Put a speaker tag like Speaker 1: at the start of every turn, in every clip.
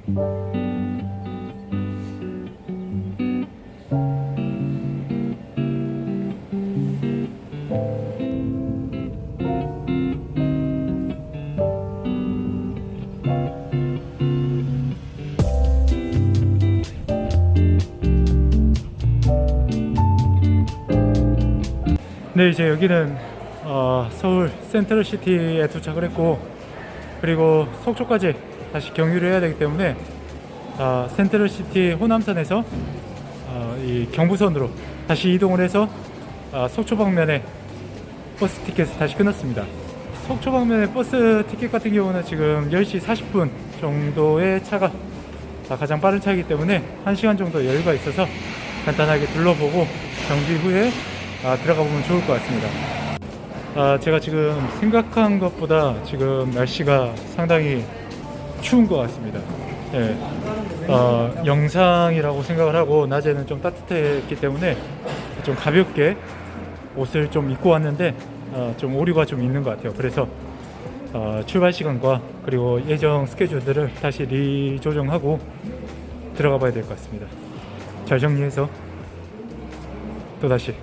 Speaker 1: 네, 이제 여기는 서울 센트럴시티에 도착을 했고, 그리고 속초까지 다시 경유를 해야 되기 때문에 센트럴시티 호남선에서 이 경부선으로 다시 이동을 해서 속초 방면에 버스 티켓을 다시 끊었습니다. 속초 방면의 버스 티켓 같은 경우는 지금 10시 40분 정도의 차가 가장 빠른 차이기 때문에 1시간 정도 여유가 있어서 간단하게 둘러보고 정비 후에 들어가 보면 좋을 것 같습니다. 제가 지금 생각한 것보다 지금 날씨가 상당히 추운 것 같습니다. 예, 영상이라고 생각을 하고 낮에는 좀 따뜻했기 때문에 좀 가볍게 옷을 좀 입고 왔는데 좀 오류가 좀 있는 것 같아요. 그래서 출발 시간과 그리고 예정 스케줄들을 다시 리조정하고 들어가 봐야 될 것 같습니다. 잘 정리해서 또다시.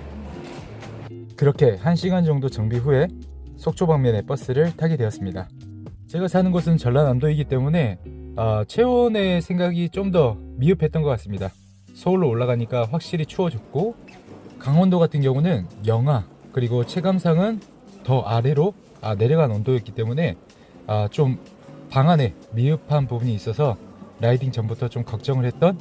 Speaker 1: 그렇게 1시간 정도 정비 후에 속초 방면의 버스를 타게 되었습니다. 제가 사는 곳은 전라남도이기 때문에 체온의 생각이 좀 더 미흡했던 것 같습니다. 서울로 올라가니까 확실히 추워졌고, 강원도 같은 경우는 영하, 그리고 체감상은 더 아래로 내려간 온도였기 때문에 좀 방 안에 미흡한 부분이 있어서 라이딩 전부터 좀 걱정을 했던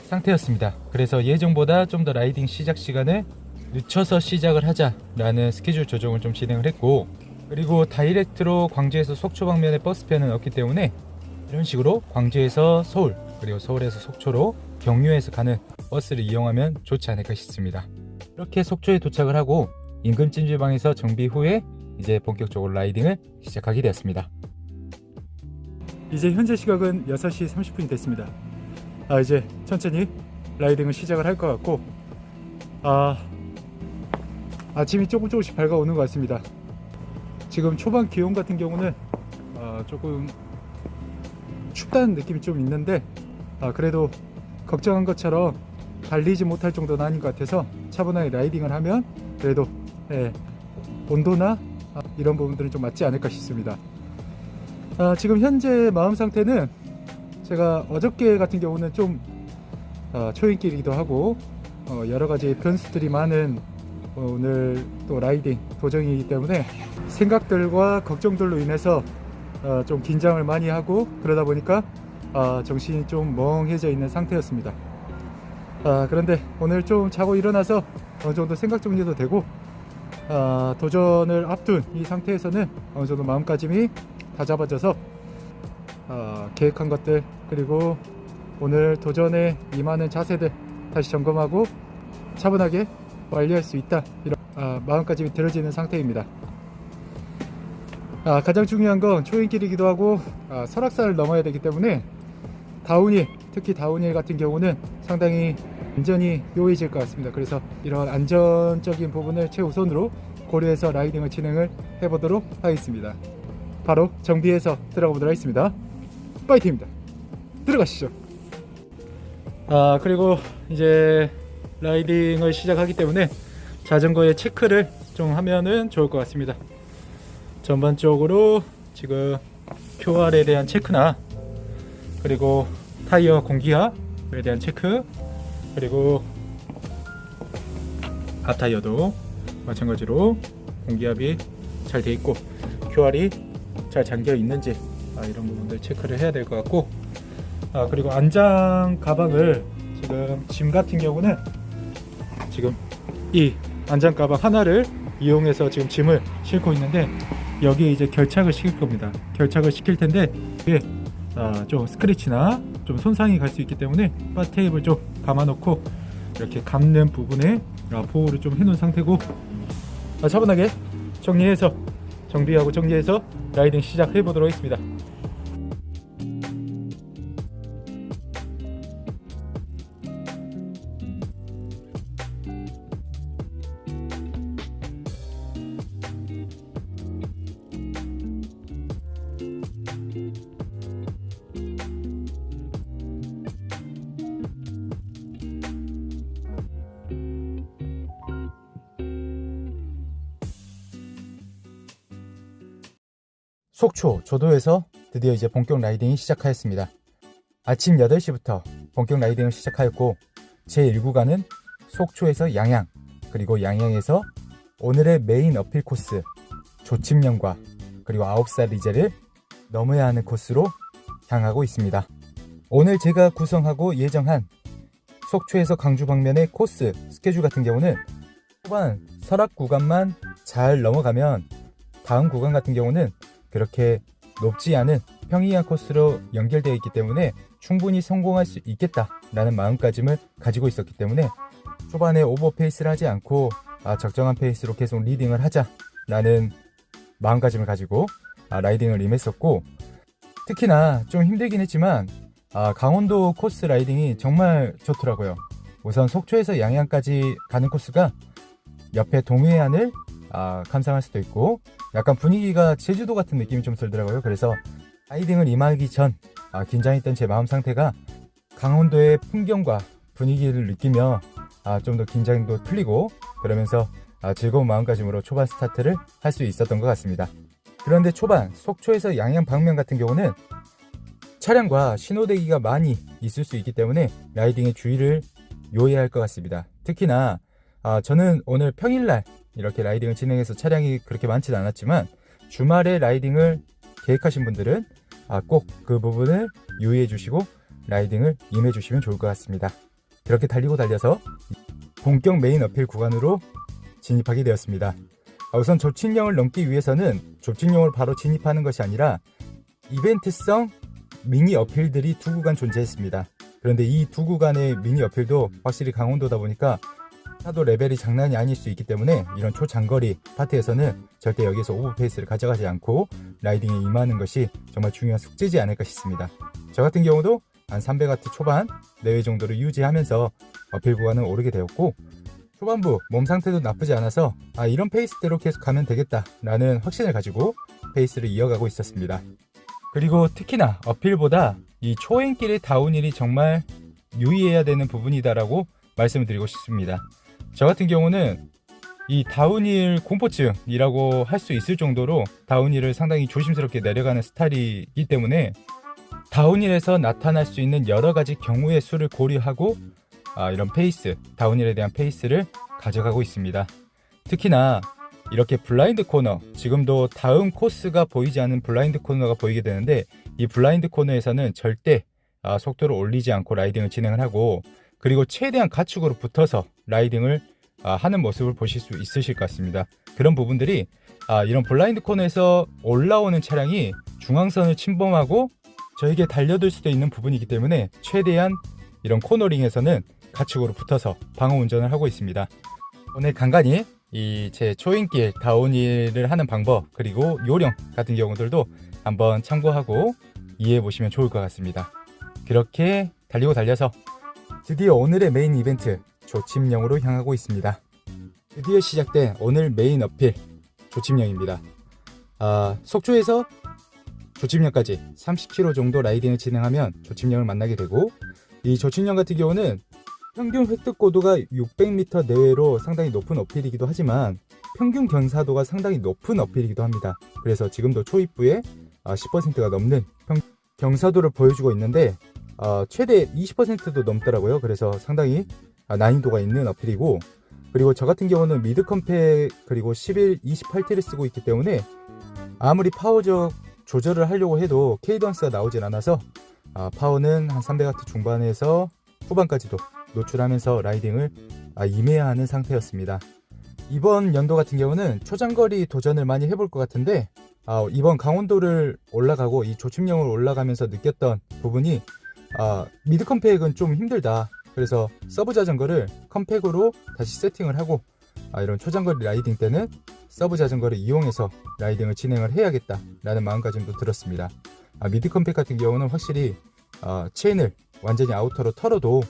Speaker 1: 상태였습니다. 그래서 예정보다 좀 더 라이딩 시작 시간을 늦춰서 시작을 하자라는 스케줄 조정을 좀 진행을 했고, 그리고 다이렉트로 광주에서 속초 방면의 버스편은 없기 때문에 이런 식으로 광주에서 서울, 그리고 서울에서 속초로 경유해서 가는 버스를 이용하면 좋지 않을까 싶습니다. 이렇게 속초에 도착을 하고 인근 찜질방에서 정비 후에 이제 본격적으로 라이딩을 시작하게 되었습니다. 이제 현재 시각은 6시 30분이 됐습니다. 이제 천천히 라이딩을 시작을 할 것 같고, 아침이 조금씩 밝아오는 것 같습니다. 지금 초반 기온 같은 경우는 조금 춥다는 느낌이 좀 있는데, 그래도 걱정한 것처럼 달리지 못할 정도는 아닌 것 같아서 차분하게 라이딩을 하면 그래도 온도나 이런 부분들은 좀 맞지 않을까 싶습니다. 지금 현재 마음 상태는 제가 어저께 같은 경우는 좀 초행길이기도 하고 여러가지 변수들이 많은 오늘 또 라이딩 도정이기 때문에 생각들과 걱정들로 인해서 좀 긴장을 많이 하고 그러다 보니까 정신이 좀 멍해져 있는 상태였습니다. 그런데 오늘 좀 자고 일어나서 어느 정도 생각 정리도 되고 도전을 앞둔 이 상태에서는 어느 정도 마음가짐이 다잡아져서 계획한 것들, 그리고 오늘 도전에 임하는 자세들 다시 점검하고 차분하게 완료할 수 있다, 이런 마음가짐이 들어지는 상태입니다. 가장 중요한 건 초행길이기도 하고 설악산을 넘어야 되기 때문에 다운힐, 특히 다운힐 같은 경우는 상당히 안전이 요해질 것 같습니다. 그래서 이런 안전적인 부분을 최우선으로 고려해서 라이딩을 진행을 해보도록 하겠습니다. 바로 정비해서 들어가 보도록 하겠습니다. 파이팅입니다. 들어가시죠. 그리고 이제 라이딩을 시작하기 때문에 자전거의 체크를 좀 하면은 좋을 것 같습니다. 전반적으로 지금 QR에 대한 체크나, 그리고 타이어 공기압에 대한 체크, 그리고 앞타이어도 마찬가지로 공기압이 잘 돼 있고 QR이 잘 잠겨 있는지 이런 부분들 체크를 해야 될 것 같고, 그리고 안장 가방을 지금 짐 같은 경우는 지금 이 안장 가방 하나를 이용해서 지금 짐을 싣고 있는데, 여기에 이제 결착을 시킬 겁니다. 결착을 시킬 텐데 이게 좀 스크래치나 좀 손상이 갈 수 있기 때문에 바 테이프를 좀 감아놓고 이렇게 감는 부분에 보호를 좀 해놓은 상태고, 차분하게 정비하고 정리해서 라이딩 시작해 보도록 하겠습니다.
Speaker 2: 속초 조도에서 드디어 이제 본격 라이딩이 시작하였습니다. 아침 8시부터 본격 라이딩을 시작하였고 제1구간은 속초에서 양양, 그리고 양양에서 오늘의 메인 어필 코스 조침령과 그리고 9살 리제를 넘어야 하는 코스로 향하고 있습니다. 오늘 제가 구성하고 예정한 속초에서 강주 방면의 코스 스케줄 같은 경우는 초반 설악 구간만 잘 넘어가면 다음 구간 같은 경우는 그렇게 높지 않은 평이한 코스로 연결되어 있기 때문에 충분히 성공할 수 있겠다라는 마음가짐을 가지고 있었기 때문에 초반에 오버페이스를 하지 않고 적정한 페이스로 계속 리딩을 하자라는 마음가짐을 가지고 라이딩을 임했었고, 특히나 좀 힘들긴 했지만 강원도 코스 라이딩이 정말 좋더라고요. 우선 속초에서 양양까지 가는 코스가 옆에 동해안을 감상할 수도 있고 약간 분위기가 제주도 같은 느낌이 좀 들더라고요. 그래서 라이딩을 임하기 전 긴장했던 제 마음 상태가 강원도의 풍경과 분위기를 느끼며 좀 더 긴장도 풀리고 그러면서 즐거운 마음가짐으로 초반 스타트를 할 수 있었던 것 같습니다. 그런데 초반 속초에서 양양 방면 같은 경우는 차량과 신호대기가 많이 있을 수 있기 때문에 라이딩에 주의를 요해야 할 것 같습니다. 특히나 저는 오늘 평일날 이렇게 라이딩을 진행해서 차량이 그렇게 많지는 않았지만 주말에 라이딩을 계획하신 분들은 꼭 그 부분을 유의해 주시고 라이딩을 임해 주시면 좋을 것 같습니다. 그렇게 달리고 달려서 본격 메인 어필 구간으로 진입하게 되었습니다. 우선 조침령을 넘기 위해서는 조침령을 바로 진입하는 것이 아니라 이벤트성 미니 어필들이 두 구간 존재했습니다. 그런데 이 두 구간의 미니 어필도 확실히 강원도다 보니까 차도 레벨이 장난이 아닐 수 있기 때문에 이런 초장거리 파트에서는 절대 여기서 오버페이스를 가져가지 않고 라이딩에 임하는 것이 정말 중요한 숙제지 않을까 싶습니다. 저 같은 경우도 한 300W 초반 내외 정도를 유지하면서 어필 구간을 오르게 되었고, 초반부 몸 상태도 나쁘지 않아서 이런 페이스대로 계속 가면 되겠다라는 확신을 가지고 페이스를 이어가고 있었습니다. 그리고 특히나 어필보다 이 초행길의 다운힐이 정말 유의해야 되는 부분이다라고 말씀을 드리고 싶습니다. 저 같은 경우는 이 다운힐 공포증이라고 할 수 있을 정도로 다운힐을 상당히 조심스럽게 내려가는 스타일이기 때문에 다운힐에서 나타날 수 있는 여러 가지 경우의 수를 고려하고 이런 페이스, 다운힐에 대한 페이스를 가져가고 있습니다. 특히나 이렇게 블라인드 코너, 지금도 다음 코스가 보이지 않는 블라인드 코너가 보이게 되는데 이 블라인드 코너에서는 절대 속도를 올리지 않고 라이딩을 진행을 하고, 그리고 최대한 가축으로 붙어서 라이딩을 하는 모습을 보실 수 있으실 것 같습니다. 그런 부분들이 이런 블라인드 코너에서 올라오는 차량이 중앙선을 침범하고 저에게 달려들 수도 있는 부분이기 때문에 최대한 이런 코너링에서는 가축으로 붙어서 방어 운전을 하고 있습니다. 오늘 간간히 이 제 초행길 다운힐을 하는 방법 그리고 요령 같은 경우들도 한번 참고하고 이해해 보시면 좋을 것 같습니다. 그렇게 달리고 달려서 드디어 오늘의 메인 이벤트 조침령으로 향하고 있습니다. 드디어 시작된 오늘 메인 어필 조침령입니다. 속초에서 조침령까지 30km 정도 라이딩을 진행하면 조침령을 만나게 되고, 이 조침령 같은 경우는 평균 획득 고도가 600m 내외로 상당히 높은 어필이기도 하지만 평균 경사도가 상당히 높은 어필이기도 합니다. 그래서 지금도 초입부에 10%가 넘는 경사도를 보여주고 있는데 최대 20%도 넘더라고요. 그래서 상당히 난이도가 있는 어필이고, 그리고 저 같은 경우는 미드 컴팩 그리고 11, 28T를 쓰고 있기 때문에 아무리 파워적 조절을 하려고 해도 케이던스가 나오진 않아서 파워는 한 300W 중반에서 후반까지도 노출하면서 라이딩을 임해야 하는 상태였습니다. 이번 연도 같은 경우는 초장거리 도전을 많이 해볼 것 같은데 이번 강원도를 올라가고 이 조침령을 올라가면서 느꼈던 부분이 미드 컴팩은 좀 힘들다. 그래서 서브 자전거를 컴팩으로 다시 세팅을 하고 이런 초장거리 라이딩 때는 서브 자전거를 이용해서 라이딩을 진행을 해야겠다라는 마음가짐도 들었습니다. 미드 컴팩 같은 경우는 확실히 체인을 완전히 아우터로 털어도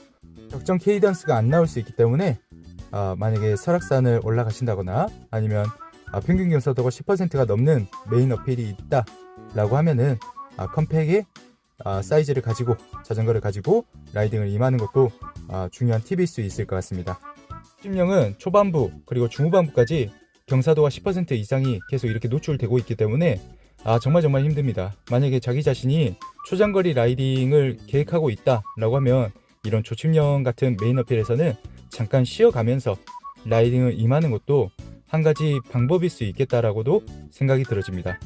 Speaker 2: 적정 케이던스가 안 나올 수 있기 때문에 만약에 설악산을 올라가신다거나 아니면 평균 경사도가 10%가 넘는 메인 어필이 있다 라고 하면은 컴팩의 사이즈를 가지고 자전거를 가지고 라이딩을 임하는 것도 중요한 팁일 수 있을 것 같습니다. 조침령은 초반부 그리고 중후반부까지 경사도가 10% 이상이 계속 이렇게 노출되고 있기 때문에 정말 힘듭니다. 만약에 자기 자신이 초장거리 라이딩을 계획하고 있다라고 하면 이런 조침령 같은 메인 어필에서는 잠깐 쉬어가면서 라이딩을 임하는 것도 한 가지 방법일 수 있겠다라고도 생각이 들어집니다.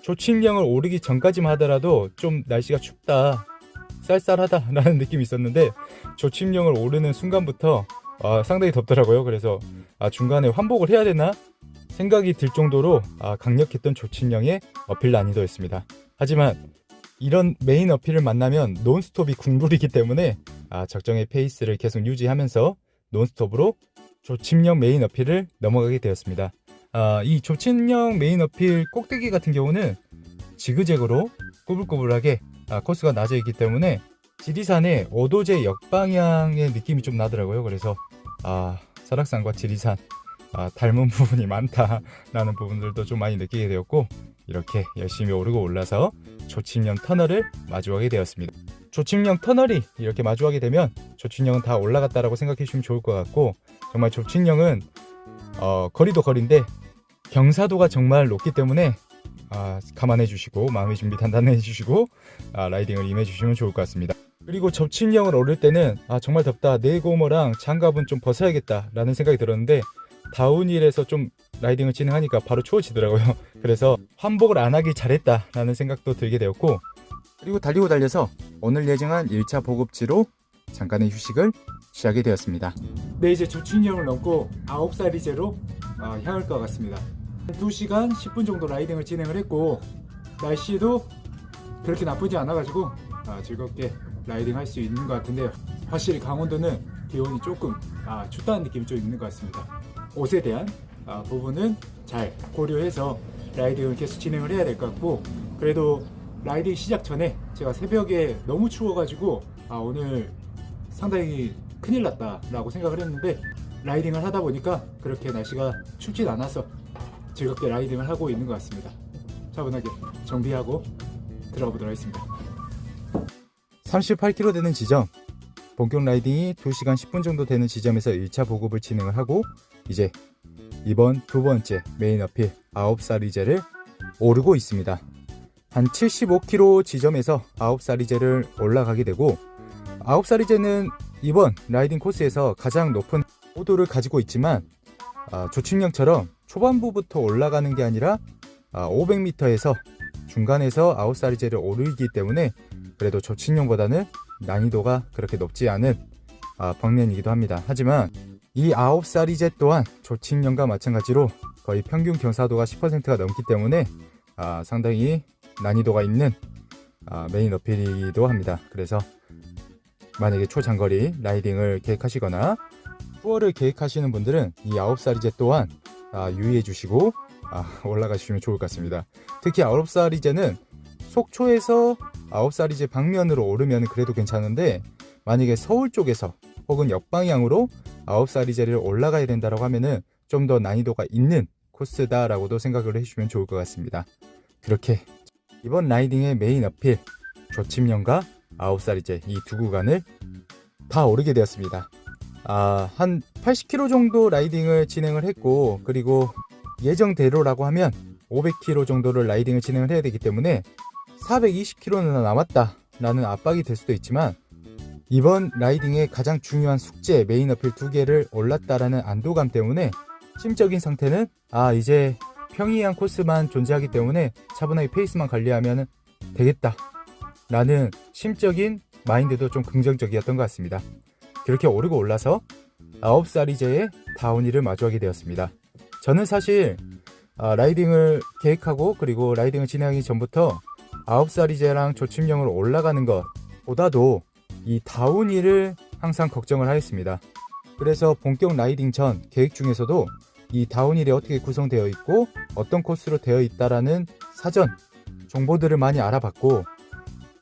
Speaker 2: 조침령을 오르기 전까지만 하더라도 좀 날씨가 춥다, 쌀쌀하다 라는 느낌이 있었는데 조침령을 오르는 순간부터 상당히 덥더라고요. 그래서 중간에 환복을 해야 되나 생각이 들 정도로 강력했던 조침령의 어필 난이도였습니다. 하지만 이런 메인 어필을 만나면 논스톱이 국룰이기 때문에 적정의 페이스를 계속 유지하면서 논스톱으로 조침령 메인 어필을 넘어가게 되었습니다. 이 조침령 메인 어필 꼭대기 같은 경우는 지그재그로 꾸불꾸불하게 코스가 나져 있기 때문에 지리산의 오도제 역방향의 느낌이 좀 나더라고요. 그래서 설악산과 지리산 닮은 부분이 많다라는 부분들도 좀 많이 느끼게 되었고, 이렇게 열심히 오르고 올라서 조침령 터널을 마주하게 되었습니다. 조침령 터널이 이렇게 마주하게 되면 조침령은 다 올라갔다라고 생각해 주시면 좋을 것 같고, 정말 조침령은 거리도 거리인데 경사도가 정말 높기 때문에 감안해 주시고 마음의 준비 단단해 주시고 라이딩을 임해 주시면 좋을 것 같습니다. 그리고 조침령을 오를 때는 정말 덥다, 네고머랑 장갑은 좀 벗어야겠다 라는 생각이 들었는데 다운힐에서 좀 라이딩을 진행하니까 바로 추워지더라고요. 그래서 환복을 안 하길 잘했다 라는 생각도 들게 되었고, 그리고 달리고 달려서 오늘 예정한 1차 보급지로 잠깐의 휴식을 취하게 되었습니다. 네, 이제 조침령을 넘고 9사리제로 향할 것 같습니다. 2시간 10분 정도 라이딩을 진행을 했고, 날씨도 그렇게 나쁘지 않아가지고 즐겁게 라이딩 할 수 있는 것 같은데요. 확실히 강원도는 기온이 조금 춥다는 느낌이 좀 있는 것 같습니다. 옷에 대한 부분은 잘 고려해서 라이딩을 계속 진행을 해야 될 것 같고, 그래도 라이딩 시작 전에 제가 새벽에 너무 추워가지고 오늘 상당히 큰일 났다 라고 생각을 했는데, 라이딩을 하다 보니까 그렇게 날씨가 춥진 않아서 즐겁게 라이딩을 하고 있는 것 같습니다. 차분하게 정비하고 들어가 보도록 하겠습니다. 38km 되는 지점, 본격 라이딩이 2시간 10분 정도 되는 지점에서 1차 보급을 진행을 하고, 이제 이번 두 번째 메인 어필 9사리제를 오르고 있습니다. 한 75km 지점에서 9사리제를 올라가게 되고, 9사리제는 이번 라이딩 코스에서 가장 높은 고도를 가지고 있지만 조침령처럼 초반부부터 올라가는 게 아니라 500m에서 중간에서 9사리제를 오르기 때문에 그래도 조침령보다는 난이도가 그렇게 높지 않은 방면이기도 합니다. 하지만 이 9사리제 또한 조침령과 마찬가지로 거의 평균 경사도가 10%가 넘기 때문에 상당히 난이도가 있는 메인 어필이기도 합니다. 그래서 만약에 초장거리 라이딩을 계획하시거나 투어를 계획하시는 분들은 이 9사리제 또한 유의해 주시고 올라가시면 좋을 것 같습니다. 특히 9사리제는 속초에서 9사리제 방면으로 오르면 그래도 괜찮은데, 만약에 서울 쪽에서 혹은 역방향으로 9사리제를 올라가야 된다고 하면은 좀 더 난이도가 있는 코스다라고도 생각을 해주시면 좋을 것 같습니다. 그렇게 이번 라이딩의 메인 어필 조침령과 9사리제 이 두 구간을 다 오르게 되었습니다. 한 80km 정도 라이딩을 진행을 했고, 그리고 예정대로라고 하면 500km 정도를 라이딩을 진행을 해야 되기 때문에 420km는 남았다 라는 압박이 될 수도 있지만, 이번 라이딩의 가장 중요한 숙제 메인 어필 2개를 올랐다라는 안도감 때문에 심적인 상태는 이제 평이한 코스만 존재하기 때문에 차분하게 페이스만 관리하면 되겠다 라는 심적인 마인드도 좀 긍정적이었던 것 같습니다. 그렇게 오르고 올라서 9사리제의 다운힐을 마주하게 되었습니다. 저는 사실 라이딩을 계획하고 그리고 라이딩을 진행하기 전부터 9사리제랑 조침령으로 올라가는 것보다도 이 다운힐을 항상 걱정을 하였습니다. 그래서 본격 라이딩 전 계획 중에서도 이 다운힐이 어떻게 구성되어 있고 어떤 코스로 되어 있다라는 사전 정보들을 많이 알아봤고,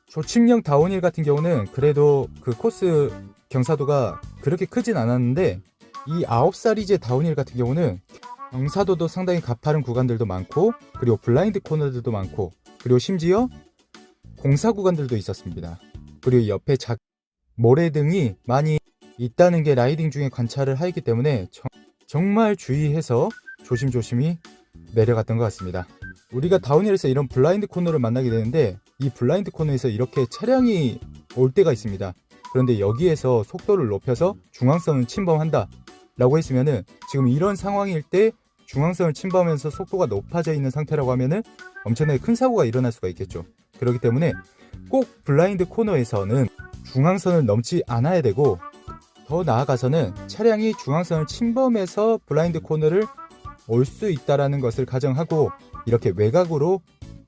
Speaker 2: 조침령 다운힐 같은 경우는 그래도 그 코스 경사도가 그렇게 크진 않았는데, 이 9사리제 다운힐 같은 경우는 경사도도 상당히 가파른 구간들도 많고, 그리고 블라인드 코너들도 많고, 그리고 심지어 공사 구간들도 있었습니다. 그리고 옆에 모래등이 많이 있다는 게 라이딩 중에 관찰을 하였기 때문에 정말 주의해서 조심조심히 내려갔던 것 같습니다. 우리가 다운힐에서 이런 블라인드 코너를 만나게 되는데 이 블라인드 코너에서 이렇게 차량이 올 때가 있습니다. 그런데 여기에서 속도를 높여서 중앙선을 침범한다 라고 했으면은 지금 이런 상황일 때 중앙선을 침범하면서 속도가 높아져 있는 상태라고 하면은 엄청나게 큰 사고가 일어날 수가 있겠죠. 그렇기 때문에 꼭 블라인드 코너에서는 중앙선을 넘지 않아야 되고, 더 나아가서는 차량이 중앙선을 침범해서 블라인드 코너를 올 수 있다라는 것을 가정하고 이렇게 외곽으로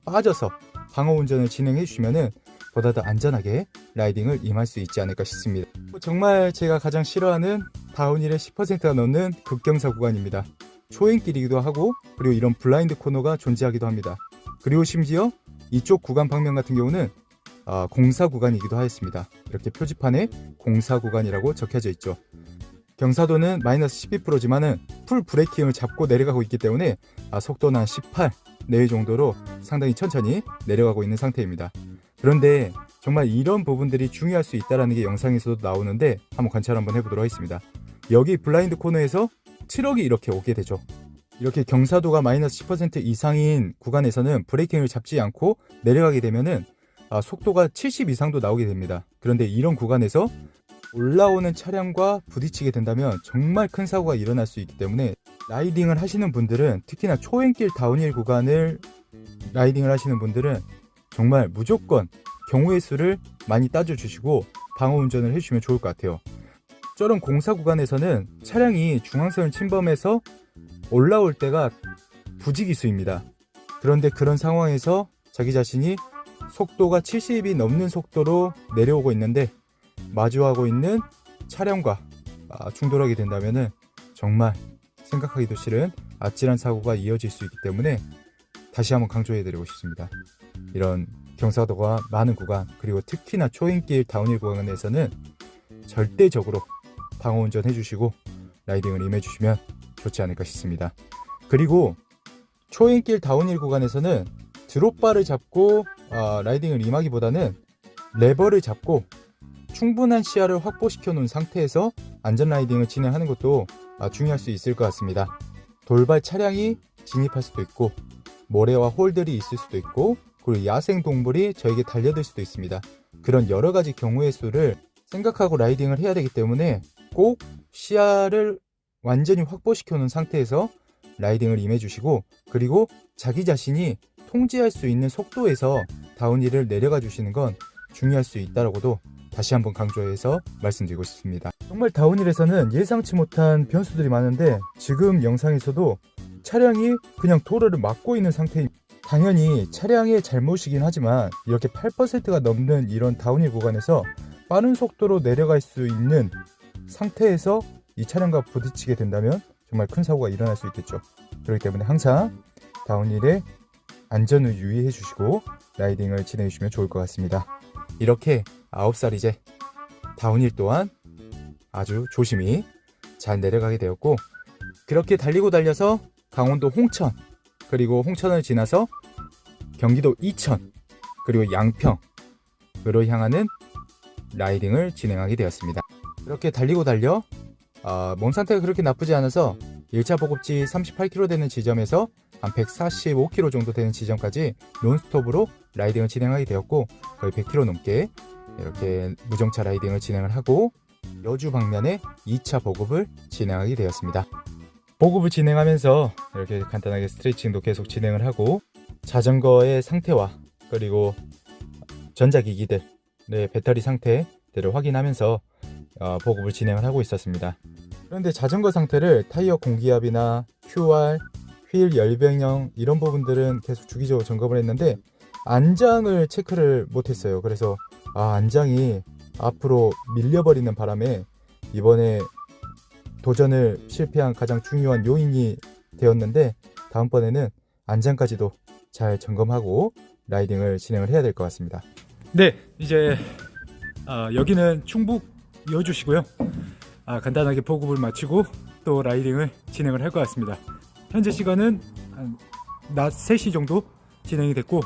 Speaker 2: 빠져서 방어 운전을 진행해 주시면은 보다 더 안전하게 라이딩을 임할 수 있지 않을까 싶습니다. 정말 제가 가장 싫어하는 다운힐의 10%가 넘는 급경사 구간입니다. 초행길이기도 하고 그리고 이런 블라인드 코너가 존재하기도 합니다. 그리고 심지어 이쪽 구간 방면 같은 경우는 공사 구간이기도 하였습니다. 이렇게 표지판에 공사 구간이라고 적혀져 있죠. 경사도는 마이너스 12%지만은 풀 브레이킹을 잡고 내려가고 있기 때문에 속도는 한 18 내외 정도로 상당히 천천히 내려가고 있는 상태입니다. 그런데 정말 이런 부분들이 중요할 수 있다는 게 영상에서도 나오는데 한번 관찰 한번 해보도록 하겠습니다. 여기 블라인드 코너에서 트럭이 이렇게 오게 되죠. 이렇게 경사도가 마이너스 10% 이상인 구간에서는 브레이킹을 잡지 않고 내려가게 되면은 속도가 70 이상도 나오게 됩니다. 그런데 이런 구간에서 올라오는 차량과 부딪히게 된다면 정말 큰 사고가 일어날 수 있기 때문에 라이딩을 하시는 분들은, 특히나 초행길 다운힐 구간을 라이딩을 하시는 분들은 정말 무조건 경우의 수를 많이 따져주시고 방어 운전을 해주시면 좋을 것 같아요. 저런 공사 구간에서는 차량이 중앙선을 침범해서 올라올 때가 부지기수입니다. 그런데 그런 상황에서 자기 자신이 속도가 70이 넘는 속도로 내려오고 있는데 마주하고 있는 차량과 충돌하게 된다면 정말 생각하기도 싫은 아찔한 사고가 이어질 수 있기 때문에 다시 한번 강조해드리고 싶습니다. 이런 경사도가 많은 구간, 그리고 특히나 초행길 다운힐 구간에서는 절대적으로 방어운전 해주시고 라이딩을 임해주시면 좋지 않을까 싶습니다. 그리고 초행길 다운힐 구간에서는 드롭바를 잡고 라이딩을 임하기보다는 레버를 잡고 충분한 시야를 확보시켜 놓은 상태에서 안전 라이딩을 진행하는 것도 중요할 수 있을 것 같습니다. 돌발 차량이 진입할 수도 있고 모래와 홀들이 있을 수도 있고 그리고 야생 동물이 저에게 달려들 수도 있습니다. 그런 여러 가지 경우의 수를 생각하고 라이딩을 해야 되기 때문에 꼭 시야를 완전히 확보시켜 놓은 상태에서 라이딩을 임해주시고, 그리고 자기 자신이 통제할 수 있는 속도에서 다운힐을 내려가 주시는 건 중요할 수 있다고도 다시 한번 강조해서 말씀드리고 싶습니다. 정말 다운힐에서는 예상치 못한 변수들이 많은데 지금 영상에서도 차량이 그냥 도로를 막고 있는 상태입니다. 당연히 차량의 잘못이긴 하지만 이렇게 8%가 넘는 이런 다운힐 구간에서 빠른 속도로 내려갈 수 있는 상태에서 이 차량과 부딪히게 된다면 정말 큰 사고가 일어날 수 있겠죠. 그렇기 때문에 항상 다운힐에 안전을 유의해 주시고 라이딩을 진행해 주시면 좋을 것 같습니다. 이렇게 9살 이제 다운힐 또한 아주 조심히 잘 내려가게 되었고, 그렇게 달리고 달려서 강원도 홍천, 그리고 홍천을 지나서 경기도 이천, 그리고 양평으로 향하는 라이딩을 진행하게 되었습니다. 이렇게 달리고 달려 몸 상태가 그렇게 나쁘지 않아서 1차 보급지 38km 되는 지점에서 한 145km 정도 되는 지점까지 논스톱으로 라이딩을 진행하게 되었고, 거의 100km 넘게 이렇게 무정차 라이딩을 진행을 하고 여주 방면에 2차 보급을 진행하게 되었습니다. 보급을 진행하면서 이렇게 간단하게 스트레칭도 계속 진행을 하고 자전거의 상태와 그리고 전자기기들의 배터리 상태들을 확인하면서 보급을 진행을 하고 있었습니다. 그런데 자전거 상태를 타이어 공기압이나 QR, 휠 열변형 이런 부분들은 계속 주기적으로 점검을 했는데 안장을 체크를 못했어요. 그래서 안장이 앞으로 밀려버리는 바람에 이번에 도전을 실패한 가장 중요한 요인이 되었는데, 다음번에는 안장까지도 잘 점검하고 라이딩을 진행을 해야 될 것 같습니다.
Speaker 1: 네, 이제 여기는 충북 여주시고요. 간단하게 보급을 마치고 또 라이딩을 진행을 할 것 같습니다. 현재 시간은 낮 3시 정도 진행이 됐고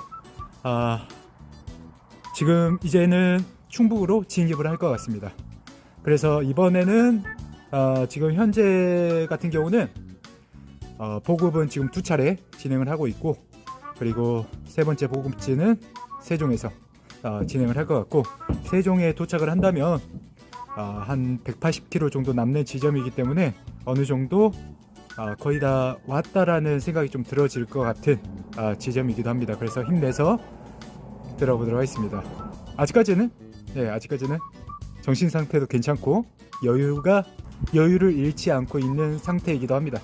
Speaker 1: 지금 이제는 충북으로 진입을 할 것 같습니다. 그래서 이번에는 지금 현재 같은 경우는 보급은 지금 2차례 진행을 하고 있고 그리고 세 번째 보급지는 세종에서 진행을 할 것 같고, 세종에 도착을 한다면 한 180km 정도 남는 지점이기 때문에 어느 정도 거의 다 왔다라는 생각이 좀 들어질 것 같은 지점이기도 합니다. 그래서 힘내서 들어보도록 하겠습니다. 아직까지는 정신 상태도 괜찮고 여유를 잃지 않고 있는 상태이기도 합니다.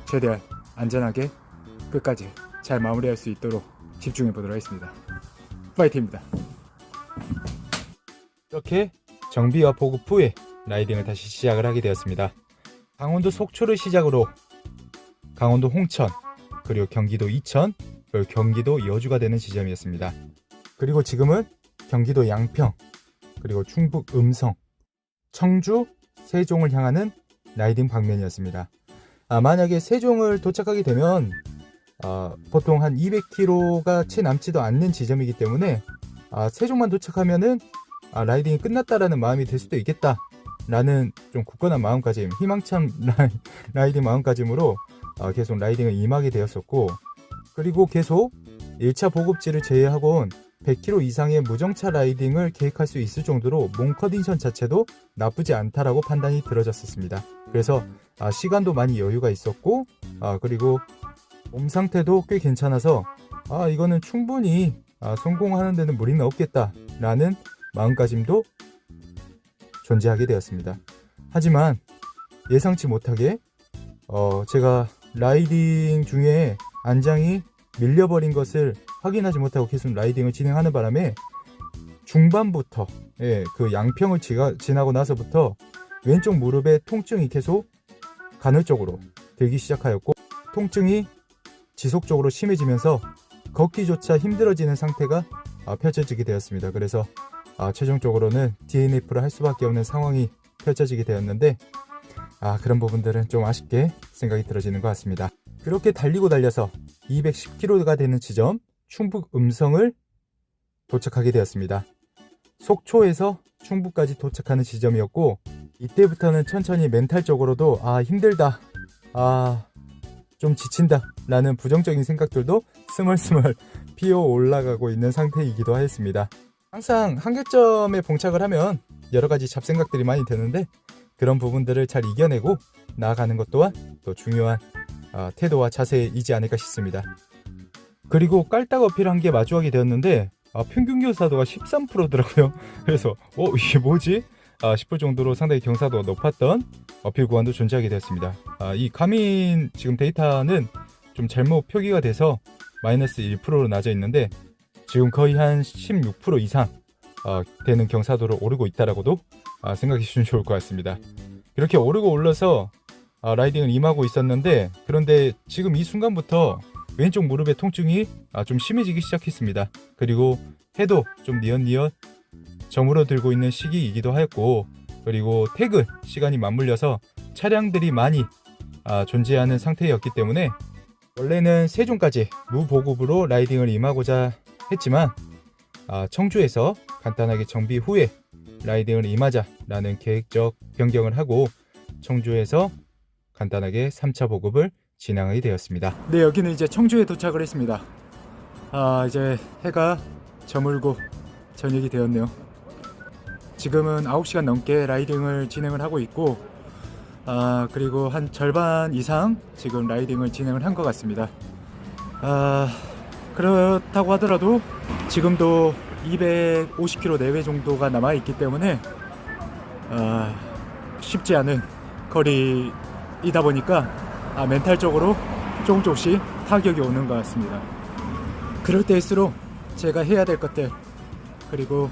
Speaker 1: 최대한 안전하게 끝까지 잘 마무리할 수 있도록 집중해 보도록 하겠습니다. 파이팅입니다.
Speaker 2: 이렇게 정비와 보급 후에 라이딩을 다시 시작을 하게 되었습니다. 강원도 속초를 시작으로 강원도 홍천, 그리고 경기도 이천, 그리고 경기도 여주가 되는 지점이었습니다. 그리고 지금은 경기도 양평, 그리고 충북 음성, 청주, 세종을 향하는 라이딩 방면이었습니다. 만약에 세종을 도착하게 되면 보통 한 200km가 채 남지도 않는 지점이기 때문에 세종만 도착하면은 라이딩이 끝났다라는 마음이 들 수도 있겠다 라는 좀 굳건한 마음가짐, 희망찬 라이딩 마음가짐으로 계속 라이딩을 임하게 되었었고, 그리고 계속 1차 보급지를 제외하고는 100km 이상의 무정차 라이딩을 계획할 수 있을 정도로 몸 컨디션 자체도 나쁘지 않다라고 판단이 들어졌었습니다. 그래서 시간도 많이 여유가 있었고, 그리고 몸 상태도 꽤 괜찮아서 이거는 충분히 성공하는 데는 무리는 없겠다라는 마음가짐도 존재하게 되었습니다. 하지만 예상치 못하게 제가 라이딩 중에 안장이 밀려버린 것을 확인하지 못하고 계속 라이딩을 진행하는 바람에 중반부터 그 양평을 지나고 나서부터 왼쪽 무릎에 통증이 계속 간헐적으로 들기 시작하였고, 통증이 지속적으로 심해지면서 걷기조차 힘들어지는 상태가 펼쳐지게 되었습니다. 그래서 최종적으로는 DNF를 할 수밖에 없는 상황이 펼쳐지게 되었는데 그런 부분들은 좀 아쉽게 생각이 들어지는 것 같습니다. 그렇게 달리고 달려서 210km가 되는 지점 충북 음성을 도착하게 되었습니다. 속초에서 충북까지 도착하는 지점이었고, 이때부터는 천천히 멘탈적으로도 힘들다, 좀 지친다 라는 부정적인 생각들도 스멀스멀 피어 올라가고 있는 상태이기도 하였습니다. 항상 한계점에 봉착을 하면 여러가지 잡생각들이 많이 드는데, 그런 부분들을 잘 이겨내고 나아가는 것 또한 또 중요한 태도와 자세이지 않을까 싶습니다. 그리고 깔딱 어필한 게 마주하게 되었는데 평균 경사도가 13%더라고요. 그래서 이게 뭐지? 싶을 정도로 상당히 경사도가 높았던 어필 구간도 존재하게 되었습니다. 이 가민 지금 데이터는 좀 잘못 표기가 돼서 마이너스 1%로 나져 있는데, 지금 거의 한 16% 이상 되는 경사도를 오르고 있다라고도 생각해 주시면 좋을 것 같습니다. 이렇게 오르고 올라서 라이딩을 임하고 있었는데, 그런데 지금 이 순간부터 왼쪽 무릎의 통증이 좀 심해지기 시작했습니다. 그리고 해도 좀 니엇니엇 저물어들고 있는 시기이기도 하였고, 그리고 퇴근 시간이 맞물려서 차량들이 많이 존재하는 상태였기 때문에 원래는 세종까지 무보급으로 라이딩을 임하고자 했지만 청주에서 간단하게 정비 후에 라이딩을 임하자라는 계획적 변경을 하고 청주에서 간단하게 3차 보급을 진행하게 되었습니다.
Speaker 1: 네, 여기는 이제 청주에 도착을 했습니다. 이제 해가 저물고 저녁이 되었네요. 지금은 9시간 넘게 라이딩을 진행을 하고 있고, 그리고 한 절반 이상 지금 라이딩을 진행을 한 것 같습니다. 그렇다고 하더라도 지금도 250km 내외 정도가 남아있기 때문에 쉽지 않은 거리이다 보니까 멘탈적으로 조금씩 타격이 오는 것 같습니다. 그럴 때일수록 제가 해야 될 것들, 그리고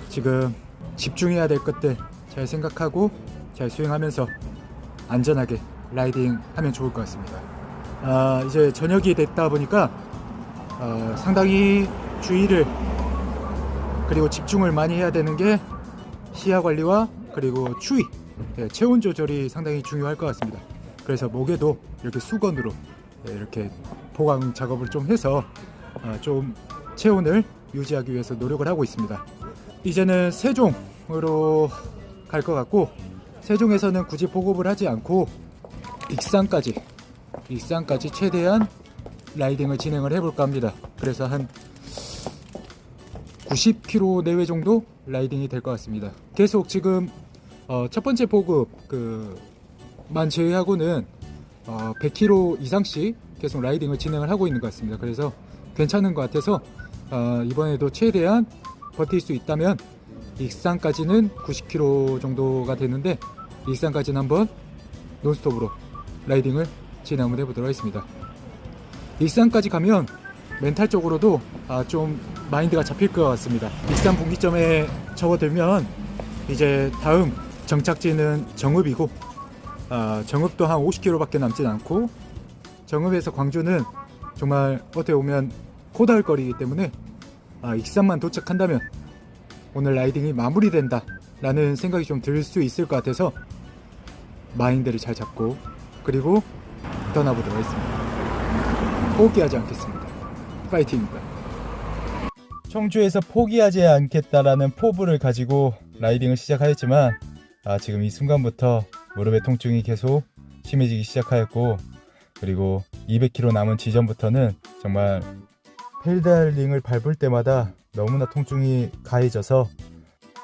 Speaker 1: 지금 집중해야 될 것들 잘 생각하고 잘 수행하면서 안전하게 라이딩 하면 좋을 것 같습니다. 이제 저녁이 됐다 보니까 상당히 주의를 그리고 집중을 많이 해야 되는 게 시야 관리와 그리고 추위, 체온 조절이 상당히 중요할 것 같습니다. 그래서 목에도 이렇게 수건으로 이렇게 보강 작업을 좀 해서 좀 체온을 유지하기 위해서 노력을 하고 있습니다. 이제는 세종으로 갈 것 같고, 세종에서는 굳이 보급을 하지 않고 익산까지 최대한
Speaker 2: 라이딩을 진행을 해볼까 합니다. 그래서 한 90km 내외 정도 라이딩이 될 것 같습니다. 계속 지금 첫 번째 보급 만 제외하고는 100km 이상씩 계속 라이딩을 진행을 하고 있는 것 같습니다. 그래서 괜찮은 것 같아서 이번에도 최대한 버틸 수 있다면 익산까지는 90km 정도가 되는데 익산까지는 한번 논스톱으로 라이딩을 진행 한번 해보도록 하겠습니다. 익산까지 가면 멘탈적으로도 좀 마인드가 잡힐 것 같습니다. 익산 분기점에 접어들면 이제 다음 정착지는 정읍이고 정읍도 한 50km 밖에 남진 않고 정읍에서 광주는 정말 어떻게 보면 코다울 거리이기 때문에 익산만 도착한다면 오늘 라이딩이 마무리된다 라는 생각이 좀 들 수 있을 것 같아서 마인드를 잘 잡고 그리고 떠나보도록 하겠습니다. 포기하지 않겠습니다. 파이팅입니다. 청주에서 포기하지 않겠다라는 포부를 가지고 라이딩을 시작하였지만 지금 이 순간부터 무릎의 통증이 계속 심해지기 시작하였고 그리고 200km 남은 지점부터는 정말 페달링을 밟을 때마다 너무나 통증이 가해져서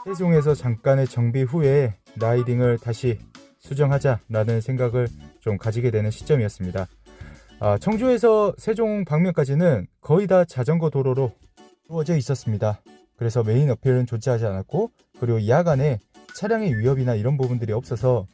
Speaker 2: 세종에서 잠깐의 정비 후에 라이딩을 다시 수정하자라는 생각을 좀 가지게 되는 시점이었습니다. 청주에서 세종 방면까지는 거의 다 자전거 도로로 이루어져 있었습니다. 그래서 메인 어필은 존재하지 않았고 그리고 야간에 차량의 위협이나 이런 부분들이 없어서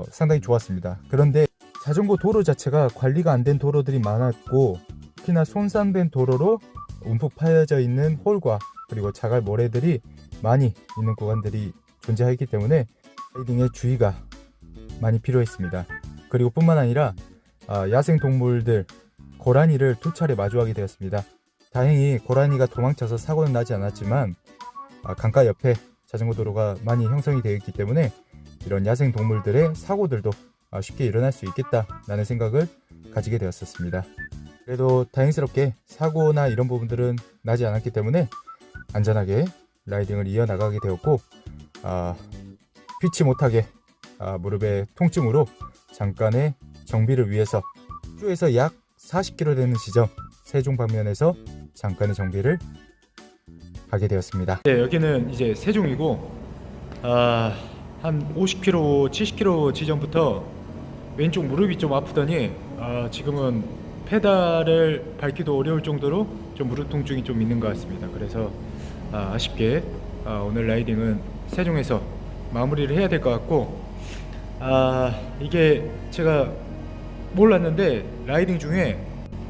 Speaker 2: 상당히 좋았습니다. 그런데 자전거 도로 자체가 관리가 안 된 도로들이 많았고 특히나 손상된 도로로 움푹 파여져 있는 홀과 그리고 자갈 모래들이 많이 있는 구간들이 존재하기 때문에 라이딩에 주의가 많이 필요했습니다. 그리고 뿐만 아니라 야생동물들 고라니를 두 차례 마주하게 되었습니다. 다행히 고라니가 도망쳐서 사고는 나지 않았지만 강가 옆에 자전거 도로가 많이 형성이 되어 있기 때문에 이런 야생동물들의 사고들도 쉽게 일어날 수 있겠다라는 생각을 가지게 되었었습니다. 그래도 다행스럽게 사고나 이런 부분들은 나지 않았기 때문에 안전하게 라이딩을 이어나가게 되었고 피치 못하게 무릎의 통증으로 잠깐의 정비를 위해서 청주에서 약 40km 되는 지점 세종 방면에서 잠깐의 정비를 하게 되었습니다.
Speaker 1: 네, 여기는 이제 세종이고 한 50km, 70km 지점부터 왼쪽 무릎이 좀 아프더니 지금은 페달을 밟기도 어려울 정도로 좀 무릎 통증이 좀 있는 것 같습니다. 그래서 아쉽게 오늘 라이딩은 세종에서 마무리를 해야 될 것 같고 이게 제가 몰랐는데 라이딩 중에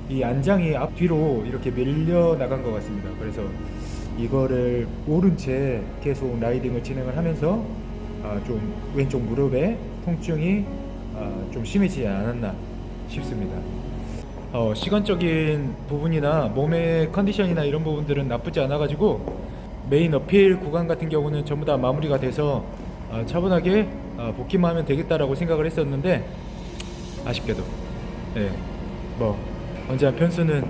Speaker 1: 이 안장이 앞뒤로 이렇게 밀려 나간 것 같습니다. 그래서 이거를 모른 채 계속 라이딩을 진행을 하면서 좀 왼쪽 무릎에 통증이 좀 심해지지 않았나 싶습니다. 시간적인 부분이나 몸의 컨디션이나 이런 부분들은 나쁘지 않아 가지고 메인 어필 구간 같은 경우는 전부 다 마무리가 돼서 차분하게 복귀만 하면 되겠다라고 생각을 했었는데 아쉽게도 언제나 변수는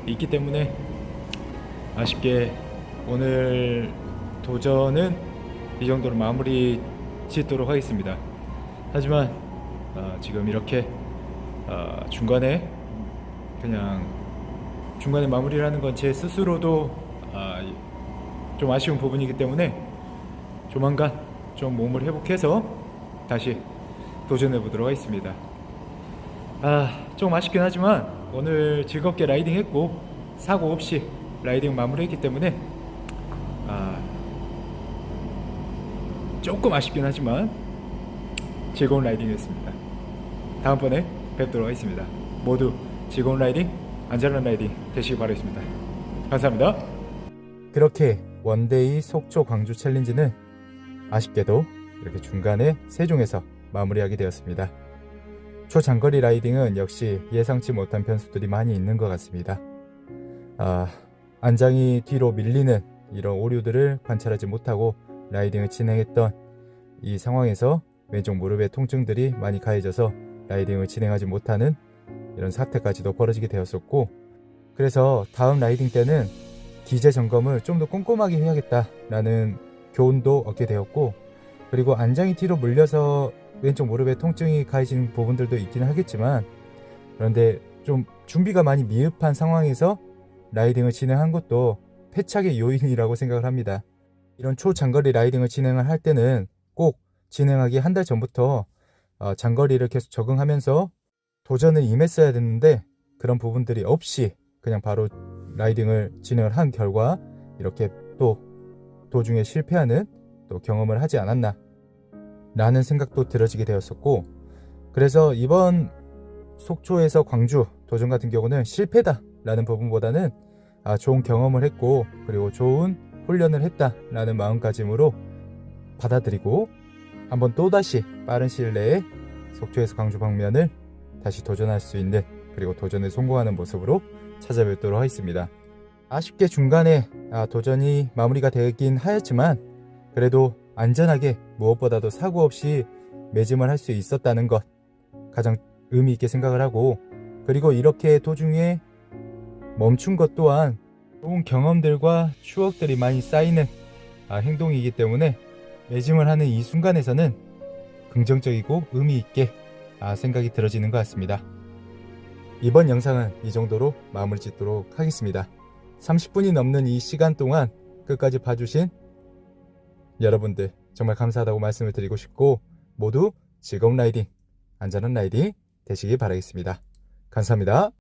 Speaker 1: 있기 때문에 아쉽게 오늘 도전은 이 정도로 마무리 짓도록 하겠습니다. 하지만 지금 이렇게 중간에 마무리를 하는 건 제 스스로도 좀 아쉬운 부분이기 때문에 조만간 좀 몸을 회복해서 다시 도전해 보도록 하겠습니다. 좀 아쉽긴 하지만 오늘 즐겁게 라이딩 했고 사고 없이 라이딩 마무리했기 때문에 조금 아쉽긴 하지만 즐거운 라이딩이었습니다. 다음번에 뵙도록 하겠습니다. 모두 즐거운 라이딩, 안전한 라이딩 되시길 바라겠습니다. 감사합니다.
Speaker 2: 그렇게 원데이 속초 광주 챌린지는 아쉽게도 이렇게 중간에 세종에서 마무리하게 되었습니다. 초장거리 라이딩은 역시 예상치 못한 변수들이 많이 있는 것 같습니다. 안장이 뒤로 밀리는 이런 오류들을 관찰하지 못하고 라이딩을 진행했던 이 상황에서 왼쪽 무릎의 통증들이 많이 가해져서 라이딩을 진행하지 못하는 이런 사태까지도 벌어지게 되었었고 그래서 다음 라이딩 때는 기재 점검을 좀 더 꼼꼼하게 해야겠다라는 교훈도 얻게 되었고 그리고 안장이 뒤로 물려서 왼쪽 무릎에 통증이 가해지는 부분들도 있기는 하겠지만 그런데 좀 준비가 많이 미흡한 상황에서 라이딩을 진행한 것도 패착의 요인이라고 생각을 합니다. 이런 초장거리 라이딩을 진행을 할 때는 꼭 진행하기 한 달 전부터 장거리를 계속 적응하면서 도전을 임했어야 됐는데 그런 부분들이 없이 그냥 바로 라이딩을 진행을 한 결과 이렇게 또 도중에 실패하는 또 경험을 하지 않았나 라는 생각도 들어지게 되었었고, 그래서 이번 속초에서 광주 도전 같은 경우는 실패다 라는 부분보다는 좋은 경험을 했고 그리고 좋은 훈련을 했다 라는 마음가짐으로 받아들이고 한번 또다시 빠른 시일 내에 속초에서 광주 방면을 다시 도전할 수 있는, 그리고 도전에 성공하는 모습으로 찾아뵙도록 하겠습니다. 아쉽게 중간에 도전이 마무리가 되긴 하였지만 그래도 안전하게 무엇보다도 사고 없이 매짐을 할 수 있었다는 것 가장 의미 있게 생각을 하고, 그리고 이렇게 도중에 멈춘 것 또한 좋은 경험들과 추억들이 많이 쌓이는 행동이기 때문에 매짐을 하는 이 순간에서는 긍정적이고 의미 있게 생각이 들어지는 것 같습니다. 이번 영상은 이 정도로 마무리 짓도록 하겠습니다. 30분이 넘는 이 시간 동안 끝까지 봐주신 여러분들 정말 감사하다고 말씀을 드리고 싶고, 모두 즐거운 라이딩, 안전한 라이딩 되시길 바라겠습니다. 감사합니다.